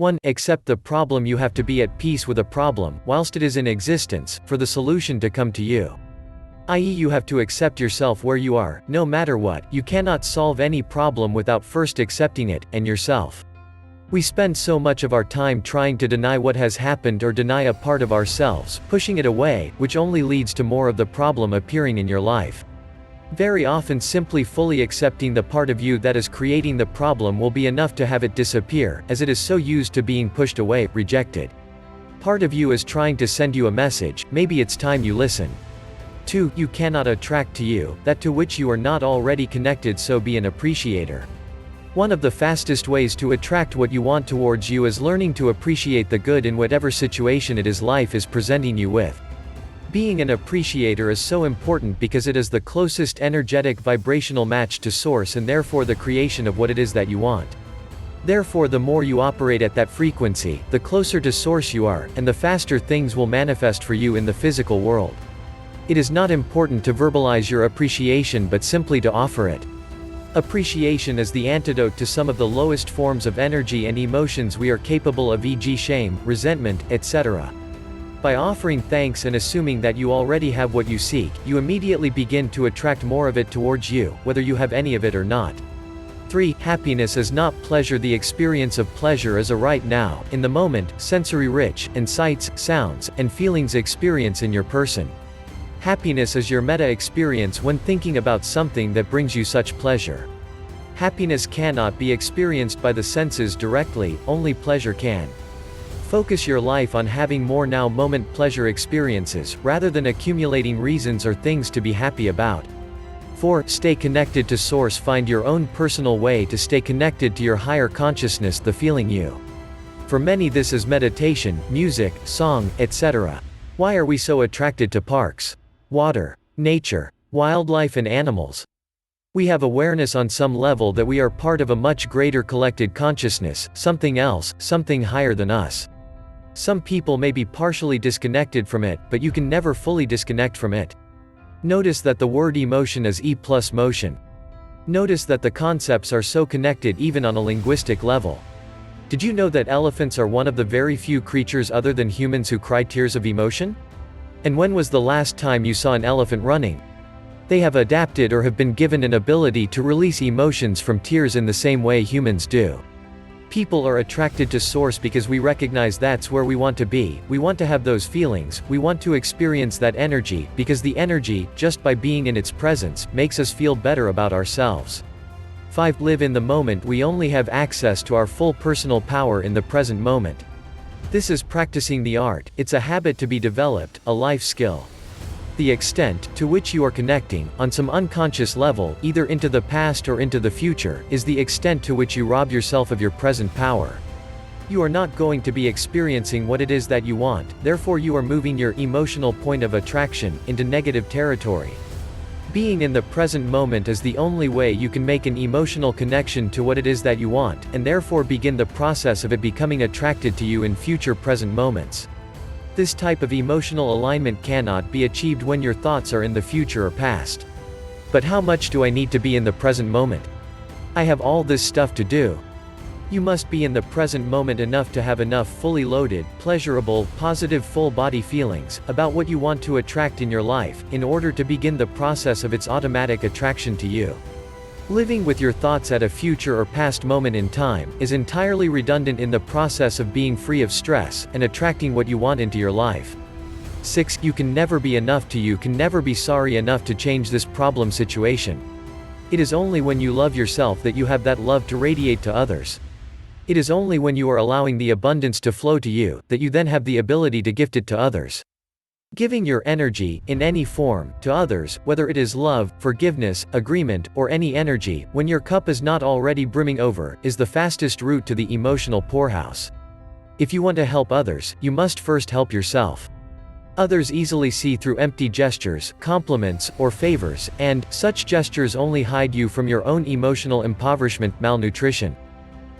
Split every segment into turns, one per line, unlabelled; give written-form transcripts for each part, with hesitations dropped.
1. Accept the problem. You have to be at peace with a problem, whilst it is in existence, for the solution to come to you. I.e., you have to accept yourself where you are, no matter what. You cannot solve any problem without first accepting it, and yourself. We spend so much of our time trying to deny what has happened or deny a part of ourselves, pushing it away, which only leads to more of the problem appearing in your life. Very often simply fully accepting the part of you that is creating the problem will be enough to have it disappear, as it is so used to being pushed away, rejected. Part of you is trying to send you a message, maybe it's time you listen. 2. You cannot attract to you that to which you are not already connected, so be an appreciator. One of the fastest ways to attract what you want towards you is learning to appreciate the good in whatever situation it is life is presenting you with. Being an appreciator is so important because it is the closest energetic vibrational match to source and therefore the creation of what it is that you want. Therefore, the more you operate at that frequency, the closer to source you are, and the faster things will manifest for you in the physical world. It is not important to verbalize your appreciation but simply to offer it. Appreciation is the antidote to some of the lowest forms of energy and emotions we are capable of, e.g. shame, resentment, etc. By offering thanks and assuming that you already have what you seek, you immediately begin to attract more of it towards you, whether you have any of it or not. 3. Happiness is not pleasure. The experience of pleasure is a right now, in the moment, sensory-rich, and sights, sounds, and feelings experience in your person. Happiness is your meta-experience when thinking about something that brings you such pleasure. Happiness cannot be experienced by the senses directly, only pleasure can. Focus your life on having more now-moment pleasure experiences, rather than accumulating reasons or things to be happy about. 4. Stay connected to Source. Find your own personal way to stay connected to your higher consciousness, the feeling you. For many this is meditation, music, song, etc. Why are we so attracted to parks, water, nature, wildlife and animals? We have awareness on some level that we are part of a much greater collected consciousness, something else, something higher than us. Some people may be partially disconnected from it, but you can never fully disconnect from it. Notice that the word emotion is E plus motion. Notice that the concepts are so connected even on a linguistic level. Did you know that elephants are one of the very few creatures other than humans who cry tears of emotion? And when was the last time you saw an elephant running? They have adapted or have been given an ability to release emotions from tears in the same way humans do. People are attracted to Source because we recognize that's where we want to be, we want to have those feelings, we want to experience that energy, because the energy, just by being in its presence, makes us feel better about ourselves. 5. Live in the moment. We only have access to our full personal power in the present moment. This is practicing the art, it's a habit to be developed, a life skill. The extent to which you are connecting, on some unconscious level, either into the past or into the future, is the extent to which you rob yourself of your present power. You are not going to be experiencing what it is that you want, therefore you are moving your emotional point of attraction into negative territory. Being in the present moment is the only way you can make an emotional connection to what it is that you want, and therefore begin the process of it becoming attracted to you in future present moments. This type of emotional alignment cannot be achieved when your thoughts are in the future or past. But how much do I need to be in the present moment? I have all this stuff to do. You must be in the present moment enough to have enough fully loaded, pleasurable, positive full body feelings about what you want to attract in your life, in order to begin the process of its automatic attraction to you. Living with your thoughts at a future or past moment in time is entirely redundant in the process of being free of stress and attracting what you want into your life. 6. You can never be enough to you can never be sorry enough to change this problem situation. It is only when you love yourself that you have that love to radiate to others. It is only when you are allowing the abundance to flow to you that you then have the ability to gift it to others. Giving your energy, in any form, to others, whether it is love, forgiveness, agreement, or any energy, when your cup is not already brimming over, is the fastest route to the emotional poorhouse. If you want to help others, you must first help yourself. Others easily see through empty gestures, compliments, or favors, and such gestures only hide you from your own emotional impoverishment, malnutrition.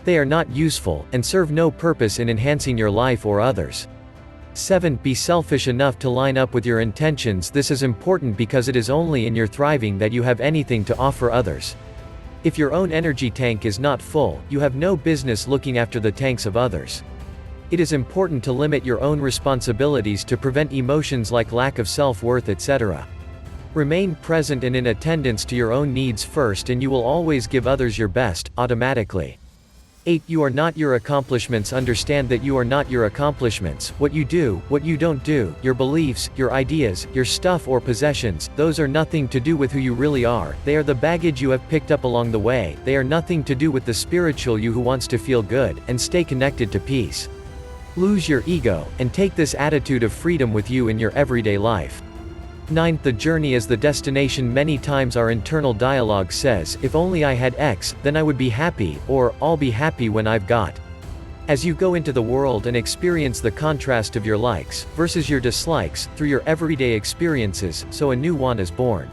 They are not useful, and serve no purpose in enhancing your life or others. 7. Be selfish enough to line up with your intentions. This is important because it is only in your thriving that you have anything to offer others. If your own energy tank is not full, you have no business looking after the tanks of others. It is important to limit your own responsibilities to prevent emotions like lack of self-worth, etc. Remain present and in attendance to your own needs first, and you will always give others your best, automatically. 8. You are not your accomplishments. Understand that you are not your accomplishments. What you do, what you don't do, your beliefs, your ideas, your stuff or possessions, those are nothing to do with who you really are. They are the baggage you have picked up along the way. They are nothing to do with the spiritual you who wants to feel good, and stay connected to peace. Lose your ego, and take this attitude of freedom with you in your everyday life. 9. The journey is the destination. Many times our internal dialogue says, if only I had X, then I would be happy, or, I'll be happy when I've got. As you go into the world and experience the contrast of your likes, versus your dislikes, through your everyday experiences, so a new want is born.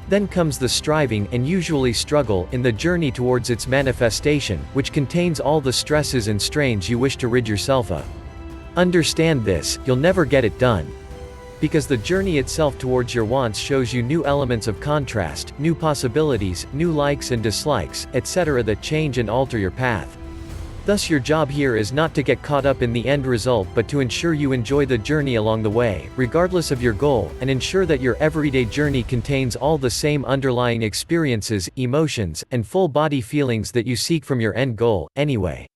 Then comes the striving, and usually struggle, in the journey towards its manifestation, which contains all the stresses and strains you wish to rid yourself of. Understand this, you'll never get it done. Because the journey itself towards your wants shows you new elements of contrast, new possibilities, new likes and dislikes, etc. that change and alter your path. Thus your job here is not to get caught up in the end result, but to ensure you enjoy the journey along the way, regardless of your goal, and ensure that your everyday journey contains all the same underlying experiences, emotions, and full body feelings that you seek from your end goal, anyway.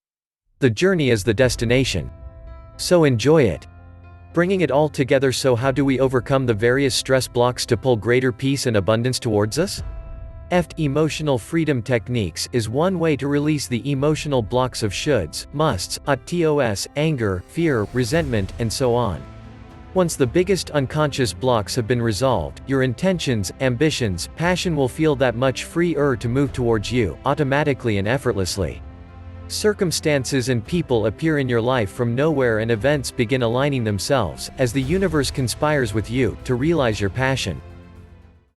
The journey is the destination. So enjoy it. Bringing it all together. So how do we overcome the various stress blocks to pull greater peace and abundance towards us? Emotional freedom techniques is one way to release the emotional blocks of shoulds, musts, oughts, anger, fear, resentment, and so on. Once the biggest unconscious blocks have been resolved, your intentions, ambitions, passion will feel that much freer to move towards you, automatically and effortlessly. Circumstances and people appear in your life from nowhere, and events begin aligning themselves, as the universe conspires with you, to realize your passion.